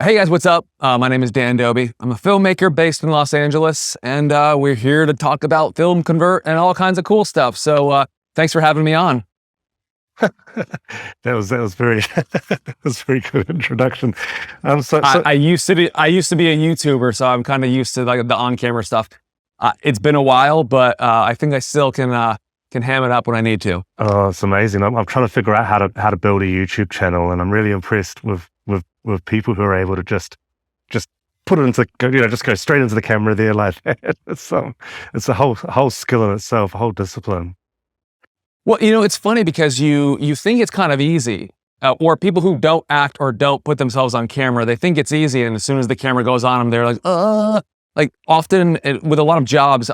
Hey guys, what's up? My name is Dan Dobi. I'm a filmmaker based in Los Angeles, and we're here to talk about FilmConvert and all kinds of cool stuff. So thanks for having me on. That was very that was a very good introduction. I used to be a YouTuber, so I'm kind of used to like the on-camera stuff. It's been a while, but I think I still can ham it up when I need to. Oh, it's amazing. I'm trying to figure out how to build a YouTube channel, and I'm really impressed with people who are able to just put it into, just go straight into the camera there like that. It's a whole skill in itself, a whole discipline. Well, it's funny because you think it's kind of easy, or people who don't act or don't put themselves on camera, they think it's easy, and as soon as the camera goes on them, they're like, like often with a lot of jobs,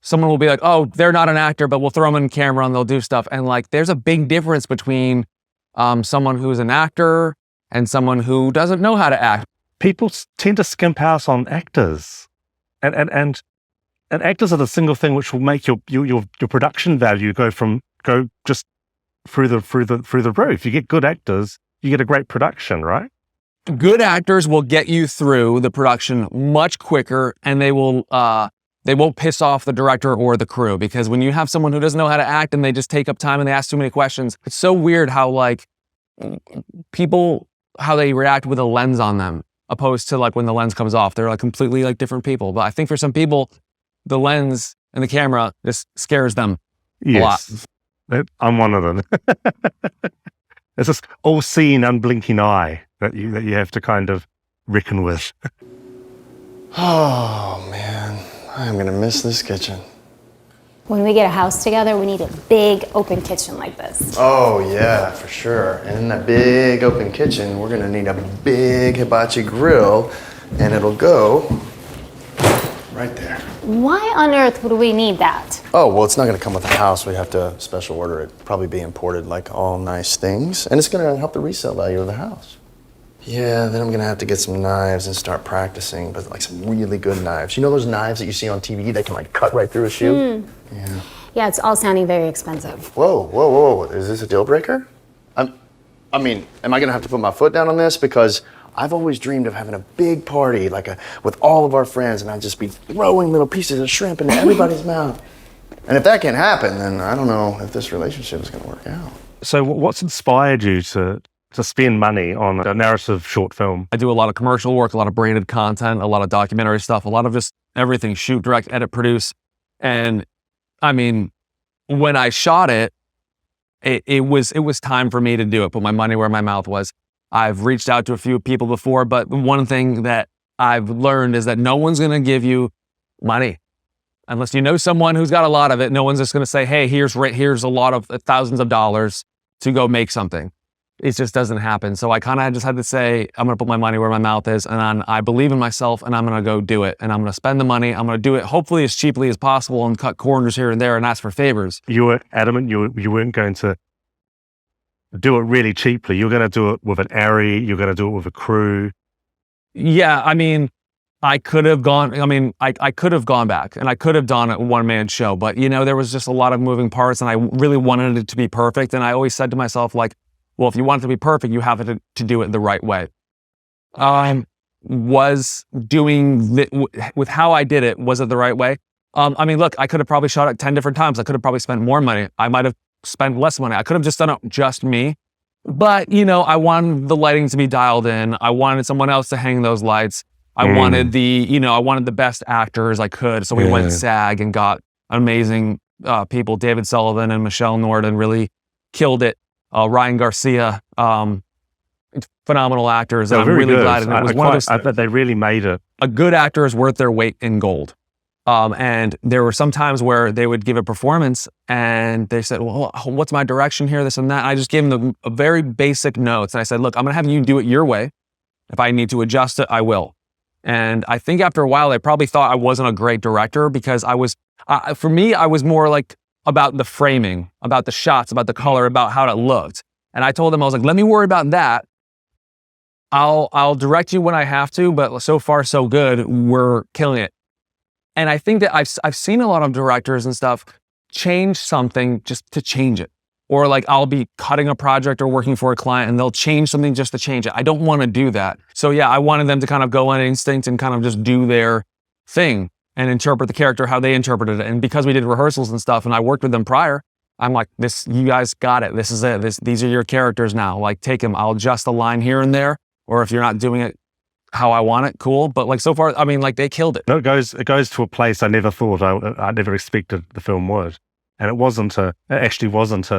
someone will be like, oh, they're not an actor, but we'll throw them in camera and they'll do stuff. And like, there's a big difference between someone who's an actor and someone who doesn't know how to act. People tend to skimp out on actors, and actors are the single thing which will make your production value go just through the roof. You get good actors, you get a great production, right? Good actors will get you through the production much quicker, and they won't piss off the director or the crew, because when you have someone who doesn't know how to act and they just take up time and they ask too many questions, it's so weird how like how they react with a lens on them, opposed to like when the lens comes off, they're like completely like different people. But I think for some people, the lens and the camera just scares them a lot. I'm one of them. It's this all-seeing, unblinking eye that you have to kind of reckon with. Oh man, I'm gonna miss this kitchen. When we get a house together, we need a big open kitchen like this. Oh yeah, for sure. And in that big open kitchen, we're gonna need a big hibachi grill, and it'll go right there. Why on earth would we need that? Oh, well, it's not gonna come with the house. We have to special order it. Probably be imported like all nice things. And it's gonna help the resale value of the house. Yeah, then I'm gonna have to get some knives and start practicing, but like some really good knives. You know those knives that you see on TV that can like cut right through a shoe? Yeah. Yeah, it's all sounding very expensive. Whoa. Is this a deal breaker? Am I gonna have to put my foot down on this? Because I've always dreamed of having a big party, with all of our friends, and I'd just be throwing little pieces of shrimp into everybody's mouth. And if that can't happen, then I don't know if this relationship is gonna work out. So what's inspired you to spend money on a narrative short film? I do a lot of commercial work, a lot of branded content, a lot of documentary stuff, a lot of just everything: shoot, direct, edit, produce. And I mean, when I shot it, it was time for me to do it, put my money where my mouth was. I've reached out to a few people before, but one thing that I've learned is that no one's going to give you money unless you know someone who's got a lot of it. No one's just going to say, hey, here's a lot of thousands of dollars to go make something. It just doesn't happen. So I kind of just had to say, I'm going to put my money where my mouth is, and I believe in myself, and I'm going to go do it. And I'm going to spend the money. I'm going to do it hopefully as cheaply as possible and cut corners here and there and ask for favors. You were adamant you weren't going to do it really cheaply. You're going to do it with an ARRI. You're going to do it with a crew. Yeah, I mean, I could have gone back, and I could have done a one-man show, but there was just a lot of moving parts, and I really wanted it to be perfect. And I always said to myself, like, well, if you want it to be perfect, you have to do it the right way. Was doing with how I did it, was it the right way? I mean, look, I could have probably shot it 10 different times. I could have probably spent more money. I might have spent less money. I could have just done it just me. But, I wanted the lighting to be dialed in. I wanted someone else to hang those lights. I wanted I wanted the best actors I could. So we went SAG and got amazing people. David Sullivan and Michelle Norden really killed it. Ryan Garcia, phenomenal actors. And I'm really glad. And it was one of those. I bet they really made it. A good actor is worth their weight in gold. And there were some times where they would give a performance and they said, well, what's my direction here, this and that. And I just gave them a very basic notes. And I said, look, I'm going to have you do it your way. If I need to adjust it, I will. And I think after a while, they probably thought I wasn't a great director, because for me, I was more like about the framing, about the shots, about the color, about how it looked. And I told them, I was like, let me worry about that. I'll direct you when I have to, but so far so good. We're killing it. And I think that I've seen a lot of directors and stuff change something just to change it. or like I'll be cutting a project or working for a client and they'll change something just to change it. I don't want to do that. So yeah, I wanted them to kind of go on instinct and kind of just do their thing and interpret the character how they interpreted it. And because we did rehearsals and stuff and I worked with them prior, I'm like, you guys got it. This is it. These are your characters now. Like, take them. I'll adjust a line here and there. Or if you're not doing it how I want it, cool. But like so far, I mean, like they killed it. No, it goes to a place I never thought I never expected the film would. And it actually wasn't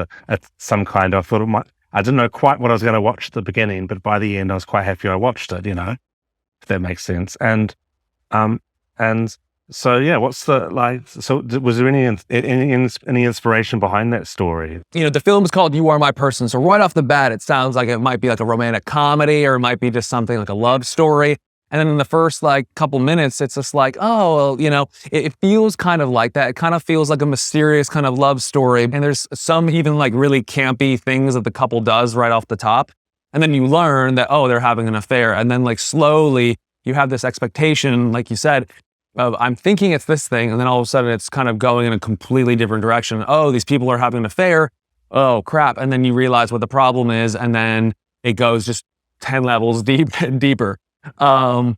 some kind of, I thought it might, I didn't know quite what I was going to watch at the beginning, but by the end I was quite happy I watched it, if that makes sense. And so yeah, was there any inspiration behind that story? The film is called You Are My Person. So right off the bat, it sounds like it might be like a romantic comedy or it might be just something like a love story. And then in the first like couple minutes, it's just like, oh, well, it feels kind of like that. It kind of feels like a mysterious kind of love story. And there's some even like really campy things that the couple does right off the top. And then you learn that, oh, they're having an affair. And then like slowly you have this expectation, like you said, of I'm thinking it's this thing. And then all of a sudden it's kind of going in a completely different direction. Oh, these people are having an affair. Oh, crap. And then you realize what the problem is. And then it goes just 10 levels deeper. I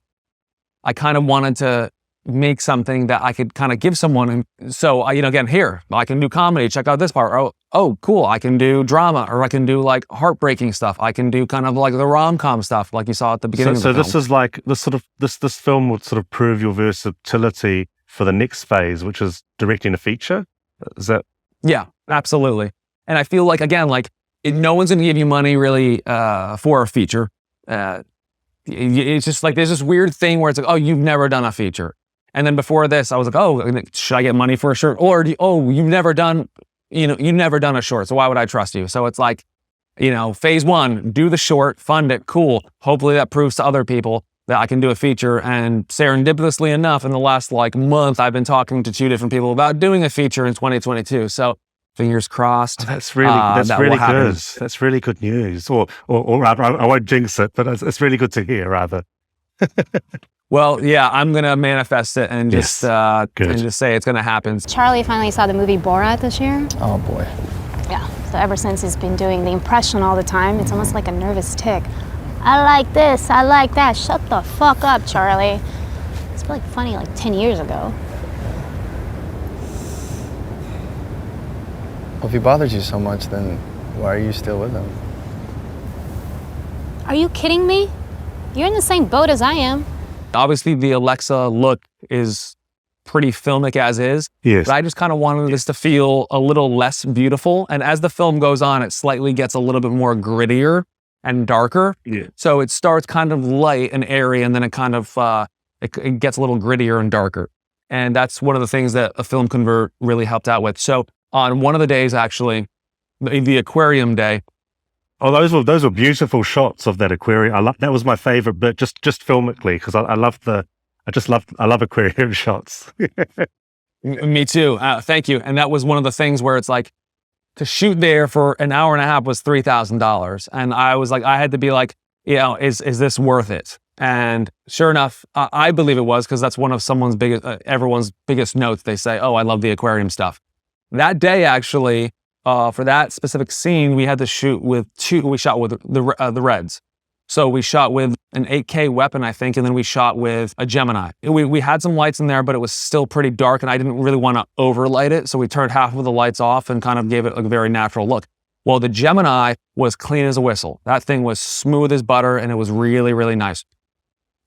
kind of wanted to make something that I could kind of give someone. And so, again, here, I can do comedy. Check out this part. Oh, cool. I can do drama, or I can do like heartbreaking stuff. I can do kind of like the rom-com stuff, like you saw at the beginning of the film. So this is like, this film would sort of prove your versatility for the next phase, which is directing a feature. Is that? Yeah, absolutely. And I feel like, again, like no one's going to give you money really for a feature. It's just like there's this weird thing where it's like, oh, you've never done a feature. And then before this, I was like, oh, should I get money for a short? Or you've never done a short, so why would I trust you? So it's like, phase one, do the short, fund it, cool. Hopefully that proves to other people that I can do a feature. And serendipitously enough, in the last like month, I've been talking to 2 different people about doing a feature in 2022. So fingers crossed. That's really good. That's really good news. Or rather, I won't jinx it, but it's really good to hear, rather. Well, yeah, I'm gonna manifest it and just say it's gonna happen. Charlie finally saw the movie Borat this year. Oh boy. Yeah. So ever since he's been doing the impression all the time, it's almost like a nervous tick. I like this. I like that. Shut the fuck up, Charlie. It's like funny like 10 years ago. Well, if he bothers you so much, then why are you still with him? Are you kidding me? You're in the same boat as I am. Obviously, the Alexa look is pretty filmic as is. Yes. But I just kind of wanted this to feel a little less beautiful. And as the film goes on, it slightly gets a little bit more grittier and darker. Yeah. So it starts kind of light and airy, and then it kind of it gets a little grittier and darker. And that's one of the things that a FilmConvert really helped out with. So on one of the days, actually, the aquarium day. Oh, those were beautiful shots of that aquarium. That was my favorite bit, just filmically, because I love aquarium shots. Me too. Thank you. And that was one of the things where it's like, to shoot there for an hour and a half was $3,000, and I was like, I had to be like, is this worth it? And sure enough, I believe it was, because that's one of everyone's biggest notes. They say, oh, I love the aquarium stuff. That day, actually, for that specific scene, we had to shoot with we shot with the Reds. So we shot with an 8K weapon, I think, and then we shot with a Gemini. We had some lights in there, but it was still pretty dark, and I didn't really want to overlight it. So we turned half of the lights off and kind of gave it a very natural look. Well, the Gemini was clean as a whistle. That thing was smooth as butter, and it was really, really nice.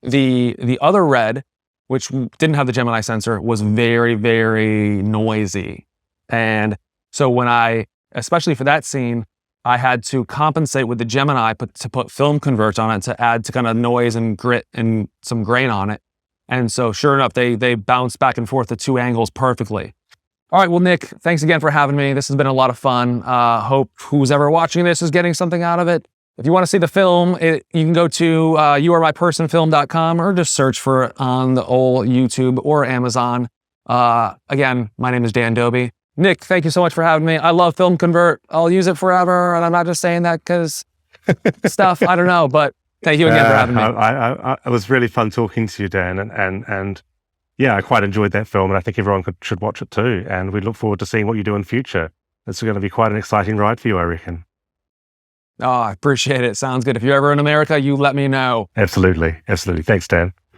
The other Red, which didn't have the Gemini sensor, was very, very noisy. And so especially for that scene, I had to compensate with the Gemini to put FilmConvert on it to add to kind of noise and grit and some grain on it. And so sure enough, they bounced back and forth the 2 angles perfectly. All right, well, Nick, thanks again for having me. This has been a lot of fun. Hope who's ever watching this is getting something out of it. If you want to see the film, you can go to youaremypersonfilm.com or just search for it on the old YouTube or Amazon. Again, my name is Dan Dobi. Nick, thank you so much for having me. I love FilmConvert. I'll use it forever, and I'm not just saying that because stuff, I don't know, but thank you again for having me. It was really fun talking to you, Dan, and yeah, I quite enjoyed that film, and I think everyone should watch it too, and we look forward to seeing what you do in future. It's going to be quite an exciting ride for you, I reckon. Oh, I appreciate it. Sounds good. If you're ever in America, you let me know. Absolutely. Absolutely. Thanks, Dan.